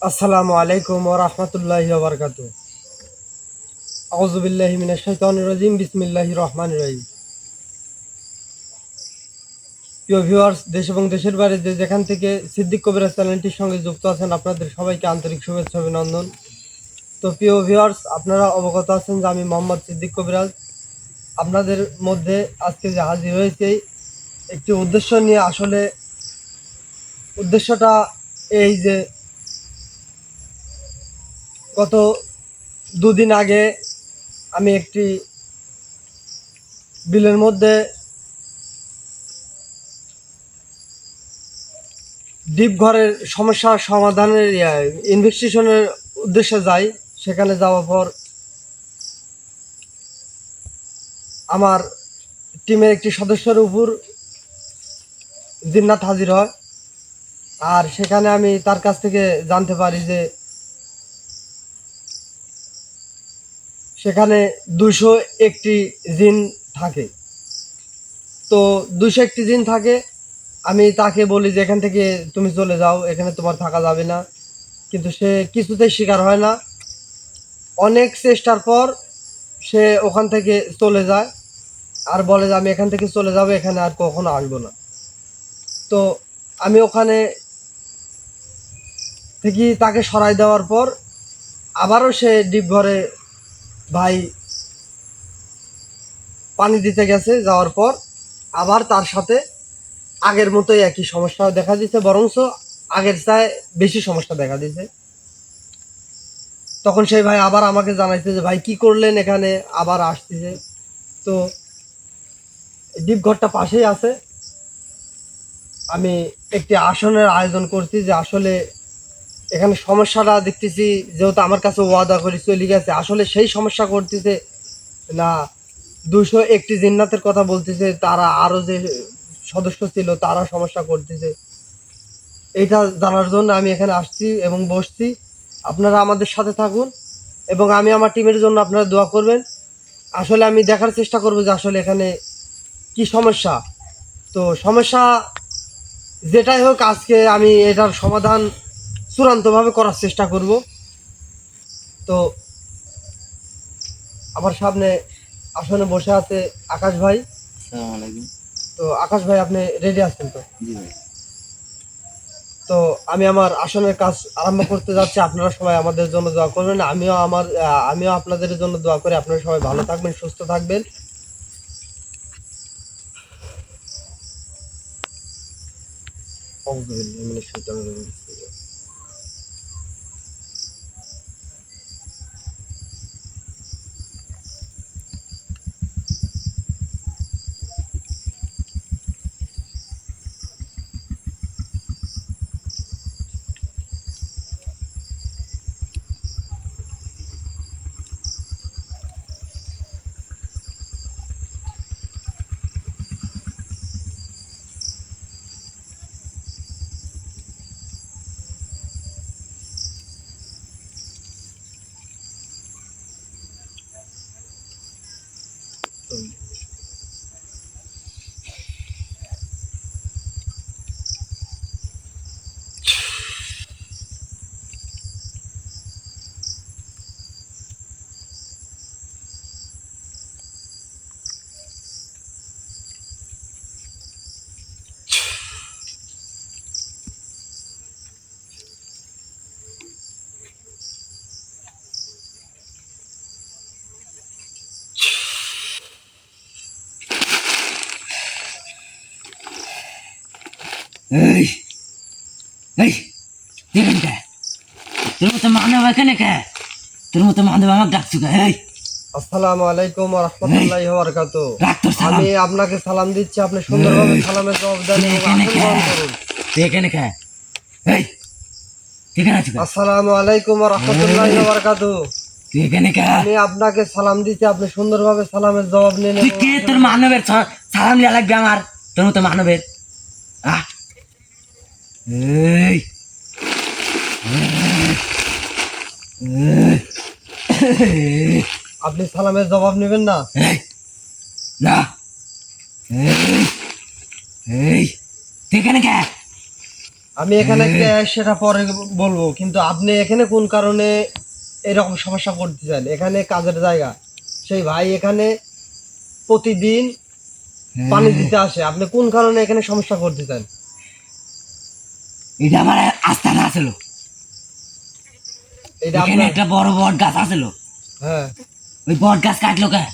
আসসালামু আলাইকুম ওয়া রাহমাতুল্লাহি ওয়া বারাকাতুহু। আউযু বিল্লাহি মিনাশ শাইতানির রাজিম। বিসমিল্লাহির রহমানির রহিম। প্রিয় ভিউয়ার্স, দেশ এবং দেশের বাইরে যে যেখান থেকে সিদ্দিক কবিরাজ চ্যানেলটির সঙ্গে যুক্ত আছেন, আপনাদের সবাইকে আন্তরিক শুভেচ্ছা অভিনন্দন। তো প্রিয় ভিউয়ার্স, আপনারা অবগত আছেন যে আমি মোহাম্মদ সিদ্দিক কবিরাজ আপনাদের মধ্যে আজকে যে হাজির হয়েছি একটি উদ্দেশ্য নিয়ে। আসলে উদ্দেশ্যটা এই যে গত দুদিন আগে আমি একটি বিলের মধ্যে ডিপ ঘরের সমস্যা সমাধানের ইনভেস্টিগেশনের উদ্দেশ্যে যাই। সেখানে যাওয়ার পর আমার টিমের একটি সদস্যের উপর জিন্নাত হাজির হয়, আর সেখানে আমি তার কাছ থেকে জানতে পারি যে সেখানে 201টি জিন থাকে। তো 201টি জিন থাকে। আমি তাকে বলি যে এখান থেকে তুমি চলে যাও, এখানে তোমার থাকা যাবে না, কিন্তু সে কিছুতেই স্বীকার হয় না। অনেক চেষ্টার পর সে ওখান থেকে চলে যায় আর বলে যে আমি এখান থেকে চলে যাব, এখানে আর কখনো আসবো না। তো আমি ওখানে থেকে তাকে সরাই দেওয়ার পর আবারও সে ডিপ ঘরে ভাই পানি দিতে গেছে। যাওয়ার পর আবার তার সাথে আগের মতোই একই সমস্যা দেখা দিচ্ছে, বরঞ্চ আগের চায় বেশি সমস্যা দেখা দিচ্ছে। তখন সেই ভাই আবার আমাকে জানাইছে যে ভাই কি করলেন, এখানে আবার আসতেছে। তো ডিপ ঘরটা পাশেই আছে। আমি একটি আসনের আয়োজন করছি যে আসলে এখানে সমস্যাটা দেখতেছি, যেহেতু আমার কাছে ওয়াদা করে চলে গেছে, আসলে সেই সমস্যা করতেছে না 201টি জিন্নাতের কথা বলতেছে, তারা আরও যে সদস্য ছিল তারা সমস্যা করতেছে। এইটা জানার জন্য আমি এখানে আসছি এবং বসছি। আপনারা আমাদের সাথে থাকুন এবং আমি আমার টিমের জন্য আপনারা দোয়া করবেন। আসলে আমি দেখার চেষ্টা করব যে আসলে এখানে কি সমস্যা। তো সমস্যা যেটাই হোক, আজকে আমি এটার সমাধান চূড়ান্তভাবে করার চেষ্টা করব। তো আমার সামনে আসনে বসে আছে আকাশ ভাই। আসসালামু আলাইকুম। তো আকাশ ভাই, আপনি রেডি আছেন তো? জি ভাই। তো আমি আমার আসনের কাজ আরম্ভ করতে যাচ্ছি। আপনারা সবাই আমাদের জন্য দোয়া করবেন। আমিও আপনাদের জন্য দোয়া করি। আপনারা সবাই ভালো থাকবেন, সুস্থ থাকবেন। আউযু বিল্লাহি মিনাশ শাইতানির রাজিম। এই এই দেখেন কে তোর মতো মানব এখানে কে? তোর মতো মানব আমাকে ডাকছো কে? এই আসসালামু আলাইকুম ওয়া রাহমাতুল্লাহি ওয়া বারাকাতুহু। রাখ তোর সালাম। আমি আপনাকে সালাম দিচ্ছি, আপনি সুন্দরভাবে সালামের জবাব দেন তুই এবং এখানে আসন কে? গ্রহণ করুন। তুই এখানে কে? এই তুই এখানে আছো কে? আসসালামু আলাইকুম ওয়া রাহমাতুল্লাহি ওয়া বারাকাতুহু। তুই এখানে কে? আমি আপনাকে সালাম দিচ্ছি, আপনি সুন্দরভাবে সালামের জবাব নিন তুই এবং কে? তোর মানবের সালাম লিয়া লাগবে আমার? তোর মতো মানবের আহ এই আপনি সালামের জবাব নেবেন না? এই না এই এই তুই এখানে কে? আমি এখানে কে সেটা পরে বলবো, কিন্তু আপনি এখানে কোন কারণে এরকম সমস্যা করতেছেন? এখানে কাজের জায়গা, সেই ভাই এখানে প্রতিদিন পানি দিতে আসে, আপনি কোন কারণে এখানে সমস্যা করতেছেন? এটা আমার আস্থানা আছিল, এটা এখানে আপনার? একটা বড় বট গাছ আছিল, হ্যাঁ, ওই বট গাছ কাটলো কে?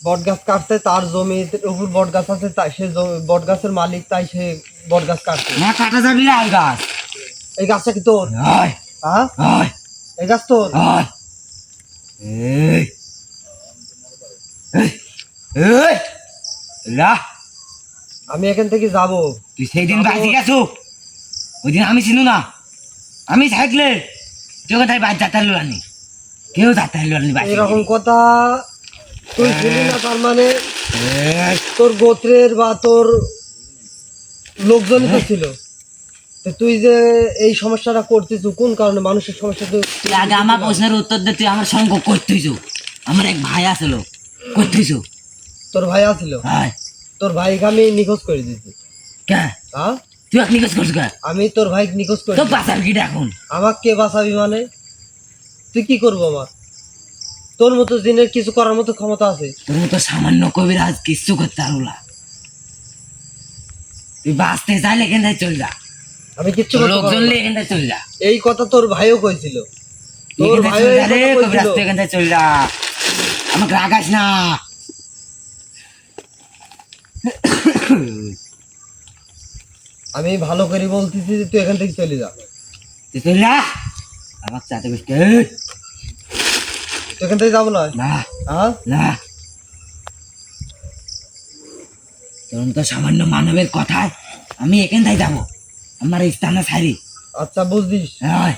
বট গাছ কাটতে, তার জমির উপর বট গাছ আছে, তাই সে বট গাছের মালিক, তাই সে বট গাছ কাটছে। না কাটা যাবি না ওই গাছ। এই গাছটা কি তোর? হয় হ্যাঁ, হয় এই গাছ তোর? হয়। এই এই এই লা, আমি এখান থেকে যাব। তুই সেই দিন বাইরে গেছো, ওই দিন আমি ছিল না, আমি থাকলে তোকে তাই বাইরে যাতে আনি, কেউ যাতে আনি বাইরে। এরকম কথা তুই ছিলি না, তার মানে তোর গোত্রের বা তোর লোকজনই তো ছিল। তো তুই যে এই সমস্যাটা করতেছ কোন কারণে? মানুষের সমস্যা তো তুই আগে আমার প্রশ্নের উত্তর দে, তুই আমার সঙ্গ করতেছ, আমার এক ভাই আসলো করতেছ। তোর ভাই আছিল, হয় তোর ভাইকে আমি নিখোঁজ করে দিয়েছি। কে? হ্যাঁ, তুই এক নিকাজ করছো কে? আমি তোর ভাই নিখোঁজ করে তো দিয়েছি। বাঁচার কি এখন? আমাকে কে বাঁচাবি মানে? তুই কি করবো আমার? তোর মতো দিনের কিছু করার মতো ক্ষমতা আছে? তোর মতো সামান্য কবিরাজ কিচ্ছু করতে পারবো না। তুই বাঁচতে চাইলে এখান থেকে চল যা, আমি কিচ্ছু তোর করতে পারবো লোকজন না। নিয়ে এখান থেকে চল যা, এই কথা তোর ভাইও কইছিল। তোর এখান থেকে ভাইও চল এই যা রে কথা কবিরাজ, কইছিল। তুই এখান থেকে চল যা, আমাকে রাগাস না। আমি ভালো করে বলতেছি যে তুই এখান থেকে চলে যা। তুই চল যা, আমাকে চাতে বসতে তুই এখান থেকে যাবো না? না হ্যাঁ, না। তোর তো সামান্য মানবের কথায় আমি এখান থেকে যাবো, আমার স্থানে ছাড়ি। আচ্ছা বুঝদিস। হয়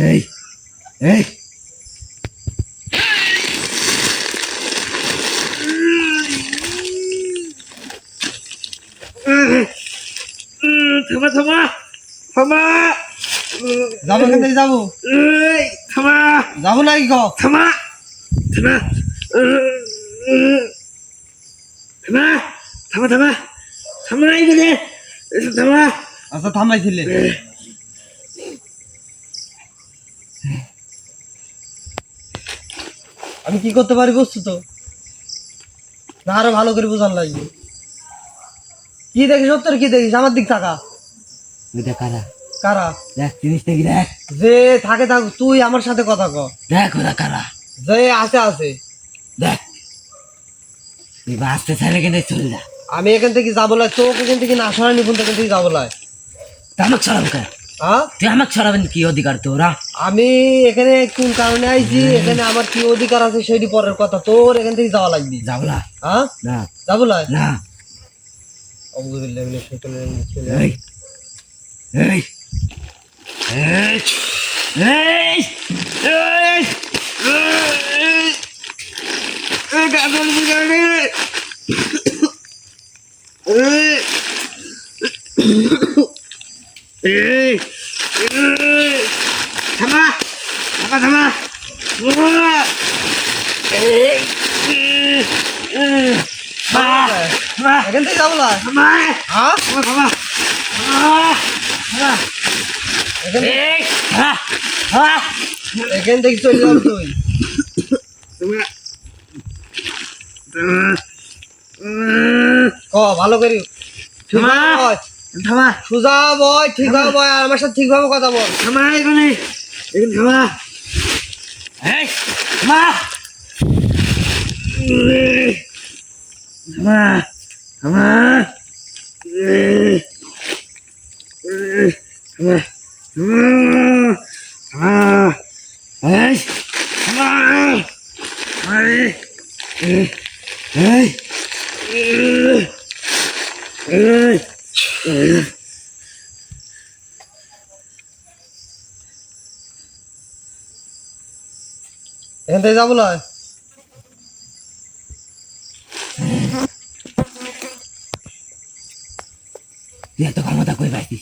এই এই থামা থামা থামা, যাবো, এখান থেকে যাবো। এই থামা যাবো নাকি ক? থামা থামা, থামা থামা থামা থামা, এইখানে থামা। আচ্ছা থামাইছিলে। আমি কি করতে পারি বুঝছো তো? না আরো ভালো করে বোঝান লাগবে। কি দেখিস? সত্তর কি দেখিস? আমার দিক তাকা। ওইটা কারা? কারা? দেখ জিনিসটা কি, দেখ যে থাকে থাক, তুই আমার সাথে কথা ক। দেখ ওরা কারা, যে আছে আছে। দেখ তুই বাঁচতে চাইলে কিন্তু চলে যা। আমি এখান থেকে যাবো লাই, তোকে এখান থেকে না সরাই নিপুন, এখান থেকে যাবো লাই। তুই আমাকে ছড়াবো কে? হ্যাঁ, তুই আমাকে ছড়াবেন কি অধিকার তোরা? আমি এখানে কোন কারণে আইছি, এখানে আমার কি অধিকার আছে সেটি পরের কথা। তোর এখান থেকে যাওয়া লাগবে। যাবো না, হ্যাঁ, না যাবো লাই। না। আউযুবিল্লাহি মিনাশ শাইতানির রাজিম। এই এই এই এই এই এই গাজল বিগাড়ে এই এই থামা থামা থামা এই মা মা এখান থেকে যাবো লাই। মা হ্যাঁ, থামা থামা এখান থেকে- এই হ্যাঁ হ্যাঁ এখান থেকে চলে যাবো তুই। ক ভালো করি। ঠিক থামা। বয়, থামা সোজা বয়, ঠিক ভাবে বয়, আর আমার সাথে ঠিকভাবে কথা বল। থামা এখানে এখানে থামা এই থামা থামা থামা থামা থামা এই থামা এই এই এই এখান থেকে যাবো লয়। তুই এত ক্ষমতা কই পাইছিস?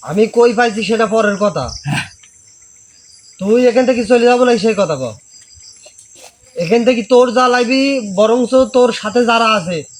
আমি কই পাইছি সেটা পরের কথা। তুই এখান থেকে চলে যাবো না সেই কথা ক। এখান থেকে তোর যা লাগবি, বরঞ্চ তোর সাথে যারা আছে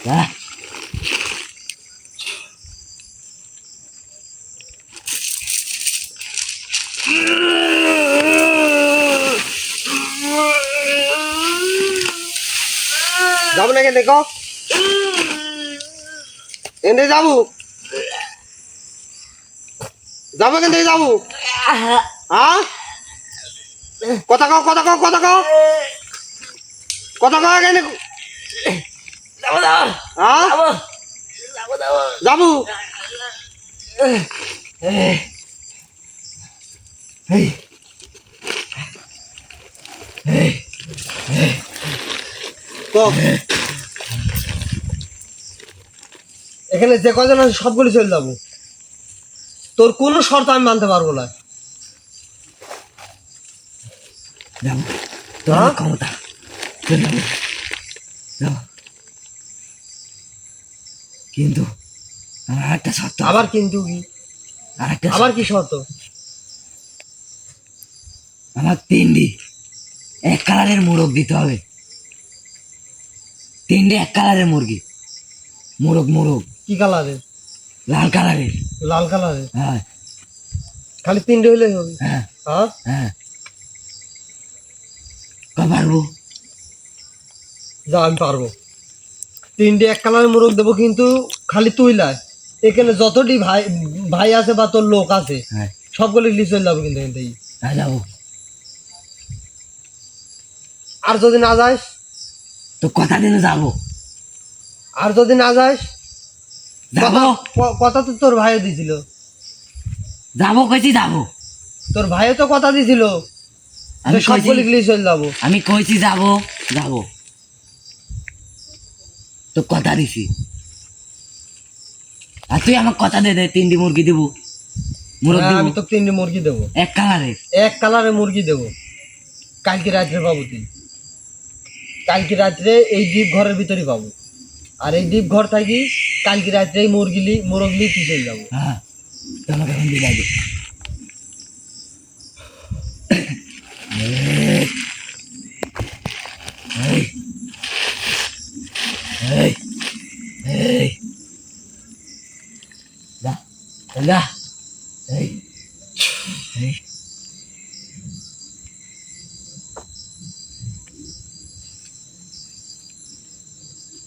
যা। যাবো না কেন দেখো এনে যাবো যাবো কেন থেকে যাবো হ্যাঁ কথা কও কথা কও কথা কও কথা কও কেন যাবো যাবো হ্যাঁ যাবো যাবো যাবো যাবো এই এই তো এখানে যে কজন আছে সবগুলি চলে যাবো তোর কোনো শর্ত আমি মানতে পারবো না যাবো তোর হ্যাঁ? ক্ষমতা তোর যাবো যাবো কিন্তু আমার একটা শর্ত আছে। আবার কিন্তু কি আর একটা আবার কি শর্ত আমার তিনটি এক কালারের মোরগ দিতে হবে তিনটে এক কালারের মুরগি মোরগ মোরগ কি কালারের লাল কালারের লাল কালারের হ্যাঁ খালি তিনটে হলেই হবে হ্যাঁ হ্যাঁ হ্যাঁ পারবো যা আমি পারবো তিনটে এক কালারের মোরগ দেবো কিন্তু খালি তুই লাই এখানে যতটি ভাই ভাই আছে বা তোর লোক আছে হ্যাঁ সবগুলো লিস্ট চলে যাবো কিন্তু এখান থেকে হ্যাঁ যাবো আর যদি না যাস তো কথা দিন যাবো আর যদি না যাস যাবো কথা তো তোর ভাইও দিছিল যাবো কইছি যাবো তোর ভাইও তো কথা দিছিল আমি যে সবগুলি কইছি লিস্ট চলে যাবো আমি কইছি যাবো যাবো তো কথা দিছি আর তুই আমার কথা দে দে তিনটি মুরগি দিব মোরগ হ্যাঁ, দিব আমি তো তিনটে মুরগি দেবো এক কালারের এক কালারের মুরগি দেবো কালকে রাত্রে পাবো তুই কালকে রাত্রে এই ডিপ ঘরের ভিতরে পাবো আর এই ডিপ ঘর থাকি কালকে রাত্রে এই মোরগলি তুই চলে যাবো হ্যাঁ তুই আমাকে এখন বিদায় দে এই এই এই যা যা এই এই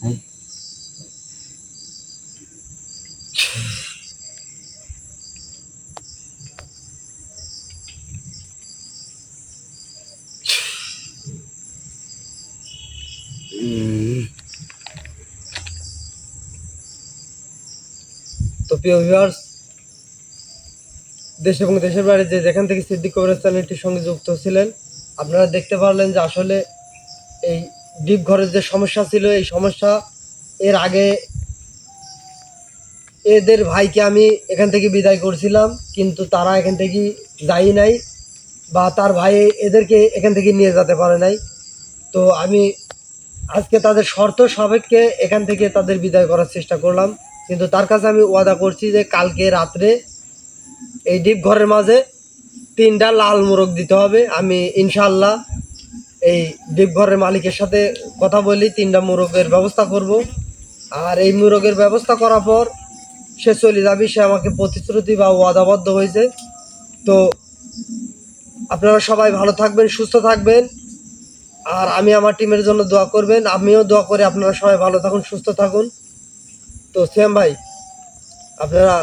এই তো প্রিয় ভিউয়ার্স দেশ এবং দেশের বাইরে যে যেখান থেকে সিদ্দিক কবিরাজ চ্যানেলটির সঙ্গে যুক্ত ছিলেন আপনারা দেখতে পারলেন যে আসলে এই ডিপ ঘরের যে সমস্যা ছিল এই সমস্যা এর আগে এদের ভাইকে আমি এখান থেকে বিদায় করছিলাম কিন্তু তারা এখান থেকে যাই নাই বা তার ভাই এদেরকে এখান থেকে নিয়ে যেতে পারে নাই তো আমি আজকে তাদের শর্ত সাপেক্ষে এখান থেকে তাদের বিদায় করার চেষ্টা করলাম কিন্তু তার কাছে আমি ওয়াদা করছি যে কালকে রাত্রে এই ডিপ ঘরের মাঝে তিনটা লাল মোরগ দিতে হবে আমি ইনশাআল্লাহ এই ডিপ ঘরের মালিকের সাথে কথা বলি তিনটা মোরগের ব্যবস্থা করব আর এই মোরগের ব্যবস্থা করার পর সে চলে যাবে সে আমাকে প্রতিশ্রুতি বা ওয়াদাবদ্ধ হয়েছে তো আপনারা সবাই ভালো থাকবেন সুস্থ থাকবেন আর আমি আমার টিমের জন্য দোয়া করবেন আমিও দোয়া করি আপনারা সবাই ভালো থাকুন সুস্থ থাকুন তো শ্যাম ভাই আপনারা